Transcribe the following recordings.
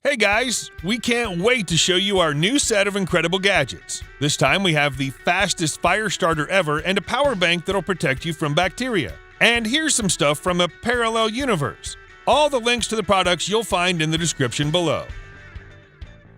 Hey guys, we can't wait to show you our new set of incredible gadgets. This time we have the fastest fire starter ever and a power bank that'll protect you from bacteria. And here's some stuff from a parallel universe. All the links to the products you'll find in the description below.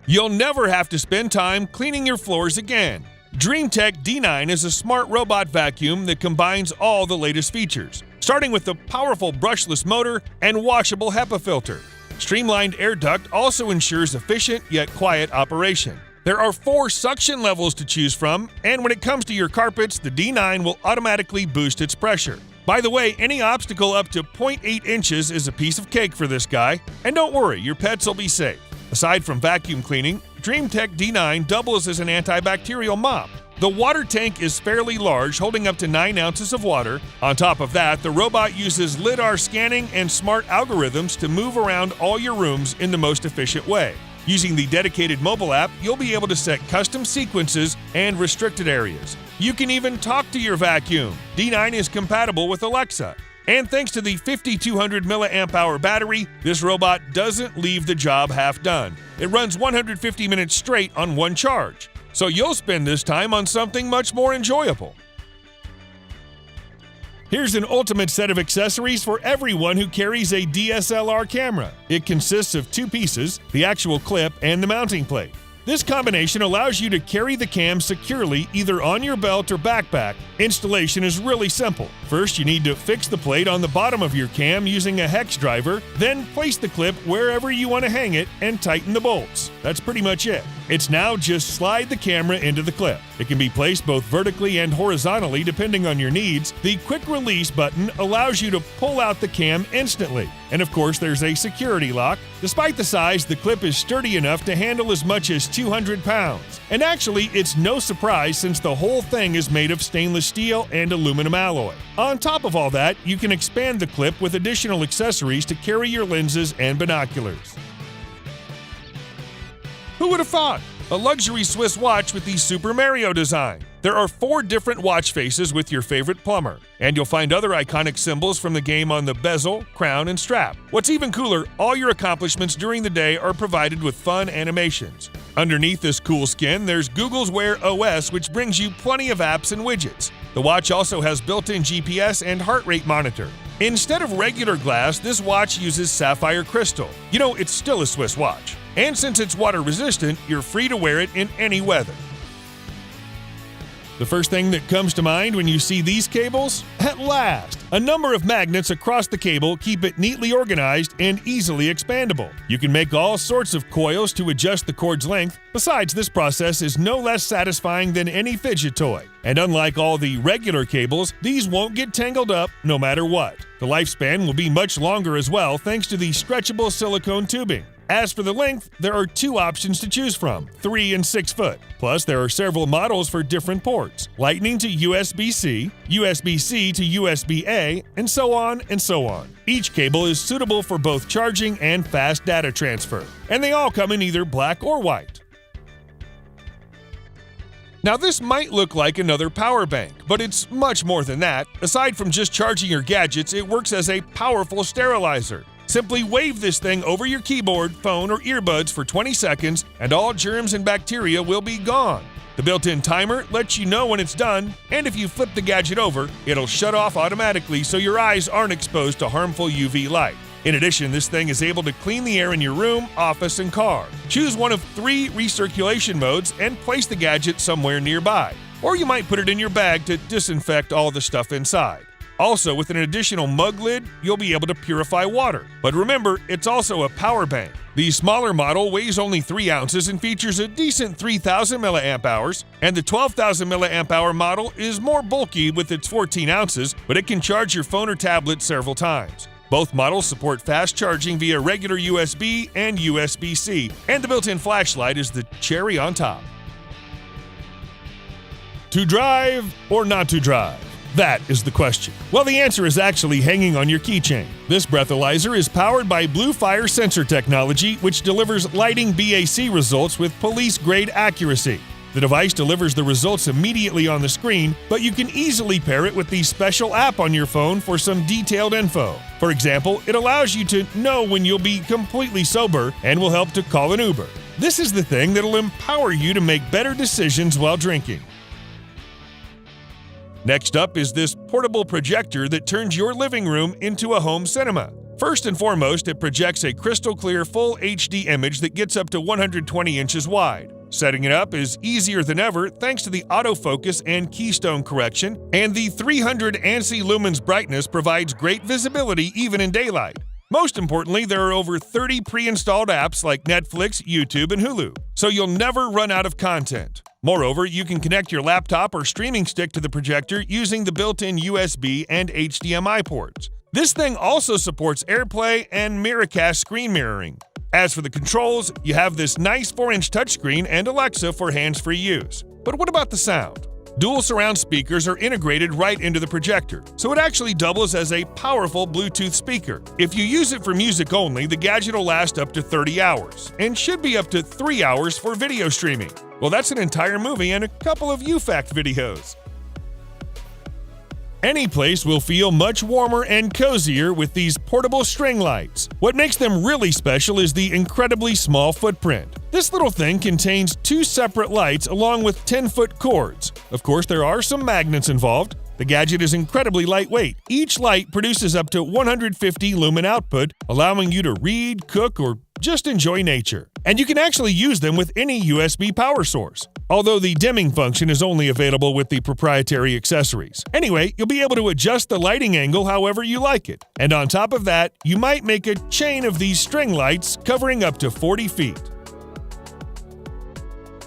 You'll never have to spend time cleaning your floors again. Dreame D9 is a smart robot vacuum that combines all the latest features, starting with the powerful brushless motor and washable HEPA filter. Streamlined air duct also ensures efficient yet quiet operation. There are 4 suction levels to choose from, and when it comes to your carpets, the D9 will automatically boost its pressure. By the way, any obstacle up to 0.8 inches is a piece of cake for this guy, and don't worry, your pets will be safe. Aside from vacuum cleaning, Dreame D9 doubles as an antibacterial mop. The water tank is fairly large, holding up to 9 ounces of water. On top of that, the robot uses LiDAR scanning and smart algorithms to move around all your rooms in the most efficient way. Using the dedicated mobile app, you'll be able to set custom sequences and restricted areas. You can even talk to your vacuum. D9 is compatible with Alexa. And thanks to the 5200 mAh battery, this robot doesn't leave the job half done. It runs 150 minutes straight on one charge. So you'll spend this time on something much more enjoyable. Here's an ultimate set of accessories for everyone who carries a DSLR camera. It consists of 2 pieces, the actual clip and the mounting plate. This combination allows you to carry the cam securely either on your belt or backpack. Installation is really simple. First, you need to fix the plate on the bottom of your cam using a hex driver, then place the clip wherever you want to hang it and tighten the bolts. That's pretty much it. It's now just slide the camera into the clip. It can be placed both vertically and horizontally depending on your needs. The quick release button allows you to pull out the cam instantly. And of course, there's a security lock. Despite the size, the clip is sturdy enough to handle as much as 200 pounds. And actually, it's no surprise since the whole thing is made of stainless steel and aluminum alloy. On top of all that, you can expand the clip with additional accessories to carry your lenses and binoculars. Who would have thought? A luxury Swiss watch with the Super Mario design. There are 4 different watch faces with your favorite plumber, and you'll find other iconic symbols from the game on the bezel, crown, and strap. What's even cooler, all your accomplishments during the day are provided with fun animations. Underneath this cool skin, there's Google's Wear OS, which brings you plenty of apps and widgets. The watch also has built-in GPS and heart rate monitor. Instead of regular glass, this watch uses sapphire crystal. You know, it's still a Swiss watch. And since it's water resistant, you're free to wear it in any weather. The first thing that comes to mind when you see these cables? At last! A number of magnets across the cable keep it neatly organized and easily expandable. You can make all sorts of coils to adjust the cord's length. Besides, this process is no less satisfying than any fidget toy. And unlike all the regular cables, these won't get tangled up no matter what. The lifespan will be much longer as well thanks to the stretchable silicone tubing. As for the length, there are 2 options to choose from, 3 and 6 foot. Plus, there are several models for different ports, Lightning to USB-C, USB-C to USB-A, and so on and so on. Each cable is suitable for both charging and fast data transfer, and they all come in either black or white. Now this might look like another power bank, but it's much more than that. Aside from just charging your gadgets, it works as a powerful sterilizer. Simply wave this thing over your keyboard, phone, or earbuds for 20 seconds, and all germs and bacteria will be gone. The built-in timer lets you know when it's done, and if you flip the gadget over, it'll shut off automatically so your eyes aren't exposed to harmful UV light. In addition, this thing is able to clean the air in your room, office, and car. Choose one of 3 recirculation modes and place the gadget somewhere nearby. Or you might put it in your bag to disinfect all the stuff inside. Also, with an additional mug lid, you'll be able to purify water. But remember, it's also a power bank. The smaller model weighs only 3 ounces and features a decent 3,000 mAh, and the 12,000 mAh model is more bulky with its 14 ounces, but it can charge your phone or tablet several times. Both models support fast charging via regular USB and USB-C, and the built-in flashlight is the cherry on top. To drive or not to drive? That is the question. Well, the answer is actually hanging on your keychain. This breathalyzer is powered by BlueFire sensor technology, which delivers lighting BAC results with police-grade accuracy. The device delivers the results immediately on the screen, but you can easily pair it with the special app on your phone for some detailed info. For example, it allows you to know when you'll be completely sober and will help to call an Uber. This is the thing that'll empower you to make better decisions while drinking. Next up is this portable projector that turns your living room into a home cinema. First and foremost, it projects a crystal clear full HD image that gets up to 120 inches wide. Setting it up is easier than ever thanks to the autofocus and keystone correction, and the 300 ANSI lumens brightness provides great visibility even in daylight. Most importantly, there are over 30 pre-installed apps like Netflix, YouTube, and Hulu, so you'll never run out of content. Moreover, you can connect your laptop or streaming stick to the projector using the built-in USB and HDMI ports. This thing also supports AirPlay and Miracast screen mirroring. As for the controls, you have this nice 4-inch touchscreen and Alexa for hands-free use. But what about the sound? Dual surround speakers are integrated right into the projector, so it actually doubles as a powerful Bluetooth speaker. If you use it for music only, the gadget will last up to 30 hours, and should be up to 3 hours for video streaming. Well, that's an entire movie and a couple of YouFact videos. Any place will feel much warmer and cozier with these portable string lights. What makes them really special is the incredibly small footprint. This little thing contains 2 separate lights along with 10-foot cords. Of course, there are some magnets involved. The gadget is incredibly lightweight. Each light produces up to 150 lumen output, allowing you to read, cook, or just enjoy nature. And you can actually use them with any USB power source, although the dimming function is only available with the proprietary accessories. Anyway, you'll be able to adjust the lighting angle however you like it. And on top of that, you might make a chain of these string lights covering up to 40 feet.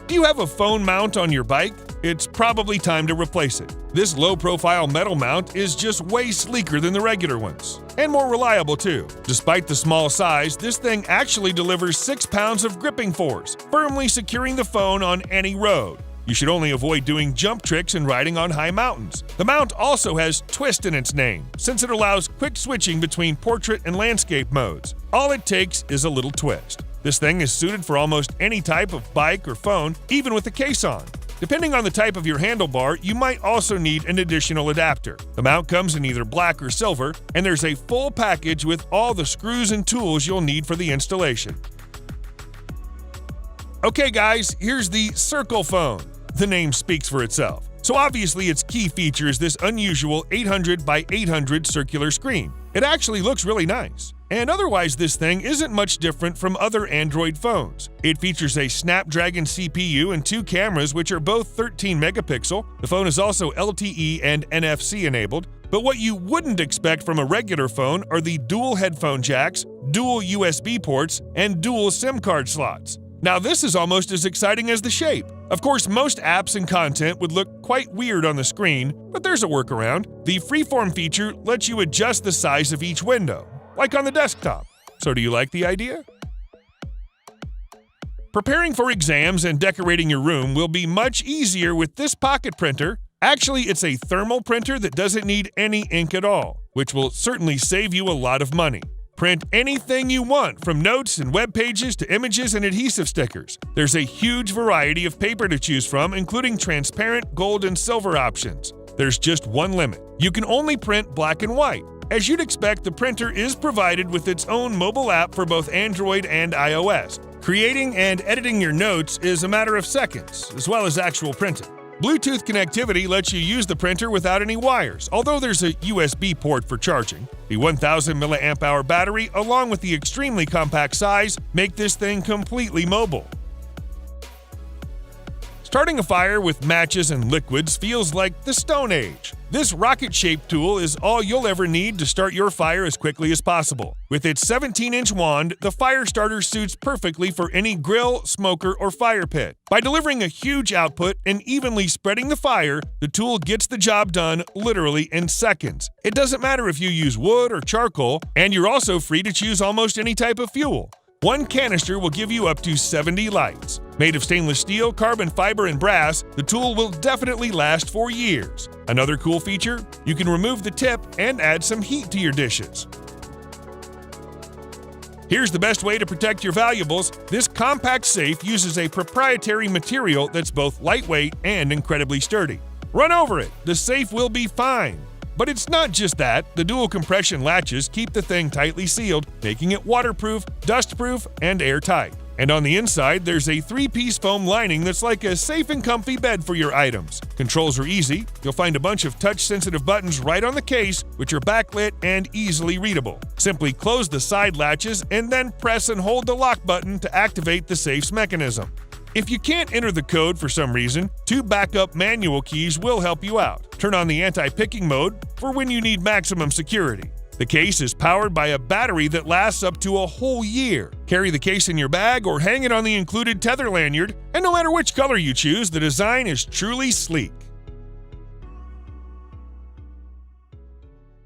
Do you have a phone mount on your bike? It's probably time to replace it. This low-profile metal mount is just way sleeker than the regular ones, and more reliable too. Despite the small size, this thing actually delivers 6 pounds of gripping force, firmly securing the phone on any road. You should only avoid doing jump tricks and riding on high mountains. The mount also has twist in its name, since it allows quick switching between portrait and landscape modes. All it takes is a little twist. This thing is suited for almost any type of bike or phone, even with the case on. Depending on the type of your handlebar, you might also need an additional adapter. The mount comes in either black or silver, and there's a full package with all the screws and tools you'll need for the installation. Okay guys, here's the Cyrcle Phone. The name speaks for itself. So obviously its key feature is this unusual 800 by 800 circular screen. It actually looks really nice. And otherwise, this thing isn't much different from other Android phones. It features a Snapdragon CPU and 2 cameras, which are both 13 megapixel. The phone is also LTE and NFC enabled. But what you wouldn't expect from a regular phone are the dual headphone jacks, dual USB ports, and dual SIM card slots. Now this is almost as exciting as the shape. Of course, most apps and content would look quite weird on the screen, but there's a workaround. The freeform feature lets you adjust the size of each window, like on the desktop. So do you like the idea? Preparing for exams and decorating your room will be much easier with this pocket printer. Actually, it's a thermal printer that doesn't need any ink at all, which will certainly save you a lot of money. Print anything you want, from notes and web pages to images and adhesive stickers. There's a huge variety of paper to choose from, including transparent, gold, and silver options. There's just one limit. You can only print black and white. As you'd expect, the printer is provided with its own mobile app for both Android and iOS. Creating and editing your notes is a matter of seconds, as well as actual printing. Bluetooth connectivity lets you use the printer without any wires, although there's a USB port for charging. The 1000 mAh battery, along with the extremely compact size, make this thing completely mobile. Starting a fire with matches and liquids feels like the Stone Age. This rocket-shaped tool is all you'll ever need to start your fire as quickly as possible. With its 17-inch wand, the fire starter suits perfectly for any grill, smoker, or fire pit. By delivering a huge output and evenly spreading the fire, the tool gets the job done literally in seconds. It doesn't matter if you use wood or charcoal, and you're also free to choose almost any type of fuel. One canister will give you up to 70 lights. Made of stainless steel, carbon fiber, and brass, the tool will definitely last for years. Another cool feature, you can remove the tip and add some heat to your dishes. Here's the best way to protect your valuables. This compact safe uses a proprietary material that's both lightweight and incredibly sturdy. Run over it, the safe will be fine. But it's not just that. The dual compression latches keep the thing tightly sealed, making it waterproof, dustproof, and airtight. And on the inside, there's a 3-piece foam lining that's like a safe and comfy bed for your items. Controls are easy. You'll find a bunch of touch-sensitive buttons right on the case, which are backlit and easily readable. Simply close the side latches and then press and hold the lock button to activate the safe's mechanism. If you can't enter the code for some reason, 2 backup manual keys will help you out. Turn on the anti-picking mode for when you need maximum security. The case is powered by a battery that lasts up to a whole year. Carry the case in your bag or hang it on the included tether lanyard, and no matter which color you choose, the design is truly sleek.